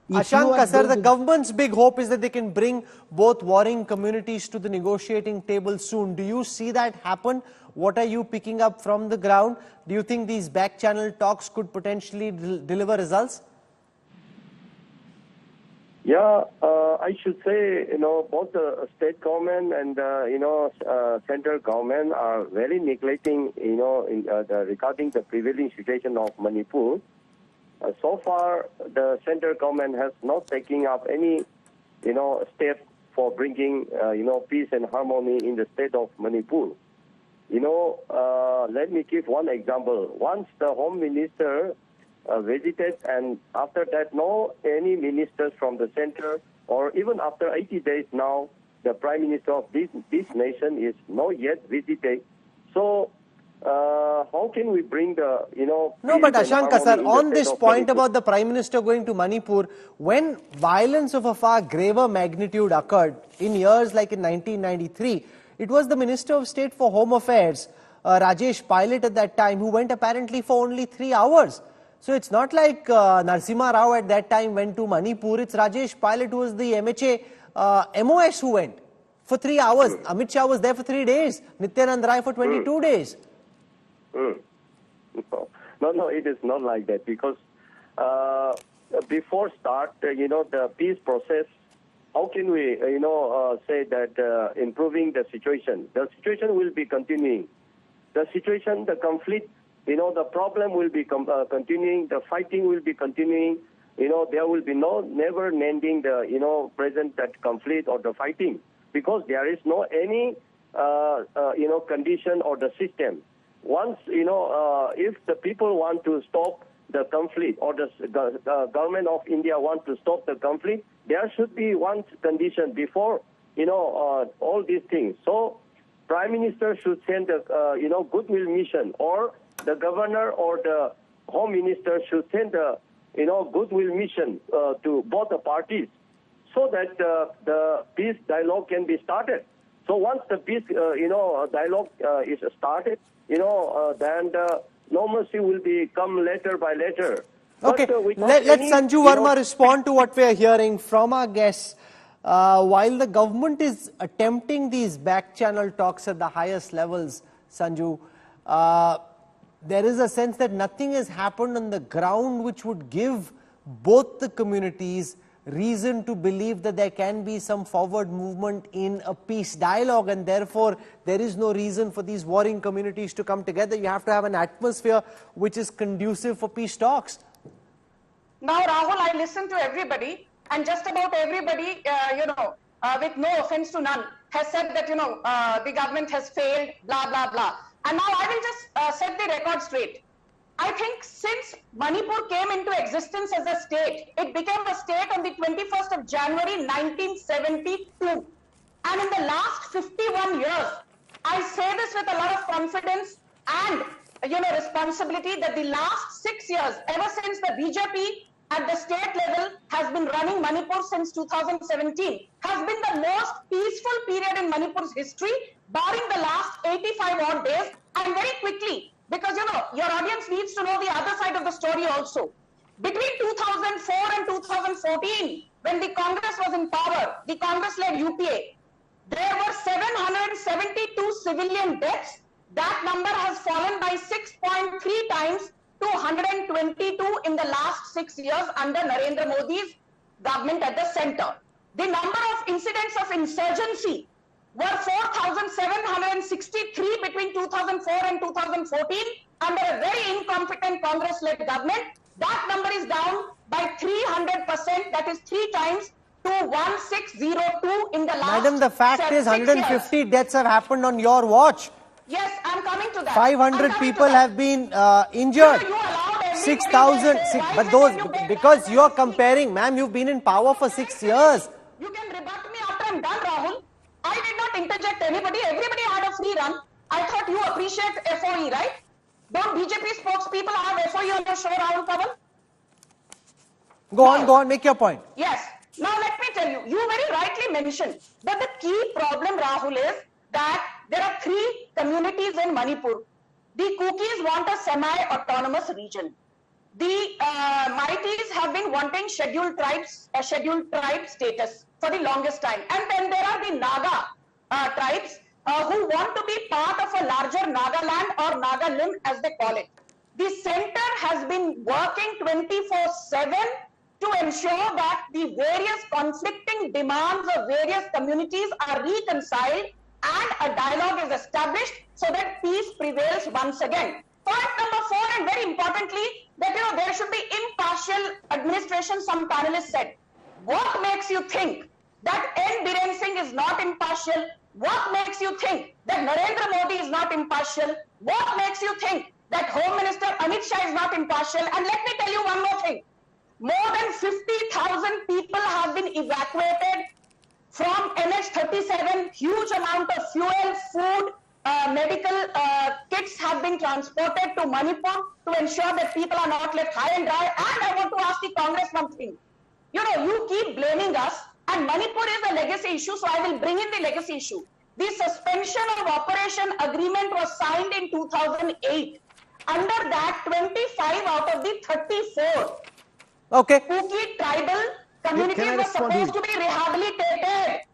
If you Ashanka are sir, going the to, government's big hope is that they can bring both warring communities to the negotiating table soon. Do you see that happen? What are you picking up from the ground? Do you think these back channel talks could potentially deliver results? Yeah, I should say, both the state government and, central government are very neglecting, regarding the prevailing situation of Manipur. So far, the central government has not taken up any, step for bringing, peace and harmony in the state of Manipur. Let me give one example. Once the Home Minister visited, and after that, any ministers from the center, or even after 80 days now, the Prime Minister of this nation is not yet visited. So, how can we bring the, No, but Ashanka sir, on this point Manipur? about the Prime Minister going to Manipur, when violence of a far graver magnitude occurred in years like in 1993, it was the Minister of State for Home Affairs, Rajesh Pilot at that time, who went apparently for only 3 hours. So it's not like Narasimha Rao at that time went to Manipur. It's Rajesh Pilot who was the MHA MOS who went for 3 hours. Amit Shah was there for 3 days. Nityanand Rai for 22 days. No, it is not like that, because before start, the peace process, how can we, say that improving the situation? The situation will be continuing. The situation, the conflict, the problem will be continuing. The fighting will be continuing. There will be never ending the, present that conflict or the fighting, because there is no any, condition or the system. Once, if the people want to stop the conflict, or the government of India want to stop the conflict, there should be one condition before, all these things. So, Prime Minister should send a, goodwill mission, or the governor or the Home Minister should send a, goodwill mission to both the parties, so that the peace dialogue can be started. So once the peace, dialogue is started, then the normalcy will become letter by letter. Okay, let Sanju Verma respond to what we are hearing from our guests. While the government is attempting these back channel talks at the highest levels, Sanju, there is a sense that nothing has happened on the ground which would give both the communities reason to believe that there can be some forward movement in a peace dialogue, and therefore there is no reason for these warring communities to come together. You have to have an atmosphere which is conducive for peace talks. Now, Rahul, I listened to everybody, and just about everybody, with no offense to none, has said that, the government has failed, blah, blah, blah. And now I will just set the record straight. I think since Manipur came into existence as a state, it became a state on the 21st of January 1972. And in the last 51 years, I say this with a lot of confidence and, responsibility, that the last 6 years, ever since the BJP at the state level has been running Manipur since 2017, has been the most peaceful period in Manipur's history, barring the last 85 odd days. And very quickly, because your audience needs to know the other side of the story also. Between 2004 and 2014, when the Congress was in power, the Congress-led UPA, there were 772 civilian deaths. That number has fallen by 6.3 times to 122 in the last 6 years under Narendra Modi's government at the center. The number of incidents of insurgency were 4,763 between 2004 and 2014 under a very incompetent Congress-led government. That number is down by 300%, that is 3 times, to 1602 in the last Madam, the fact is 150 deaths have happened on your watch. Yes, I'm coming to that. 500 people have been injured. 6,000, but those, because you are comparing, ma'am, you've been in power for 6 years. You can rebut me after I'm done, Rahul. I did not interject anybody. Everybody had a free run. I thought you appreciate FOE, right? Don't BJP spokespeople have FOE on your show, Rahul Kaval? Go on, make your point. Yes. Now let me tell you, you very rightly mentioned that the key problem, Rahul, is that there are 3 communities in Manipur. The Kukis want a semi-autonomous region. the Maitis have been wanting scheduled tribe status for the longest time. And then there are the Naga tribes who want to be part of a larger Nagaland or Nagalim as they call it. The center has been working 24/7 to ensure that the various conflicting demands of various communities are reconciled and a dialogue is established so that peace prevails once again. Point number 4, and very importantly, that there should be impartial administration. Some panelists said, what makes you think that N. Biren Singh is not impartial? What makes you think that Narendra Modi is not impartial? What makes you think that Home Minister Amit Shah is not impartial? And let me tell you one more thing. More than 50,000 people have been evacuated from NH37. Huge amount of fuel, food, medical kits have been transported to Manipur to ensure that people are not left high and dry. And I want to ask the Congress one thing. You keep blaming us, and Manipur is a legacy issue, so I will bring in the legacy issue. The suspension of operation agreement was signed in 2008. Under that, 25 out of the 34 Kuki tribal communities were supposed to be rehabilitated.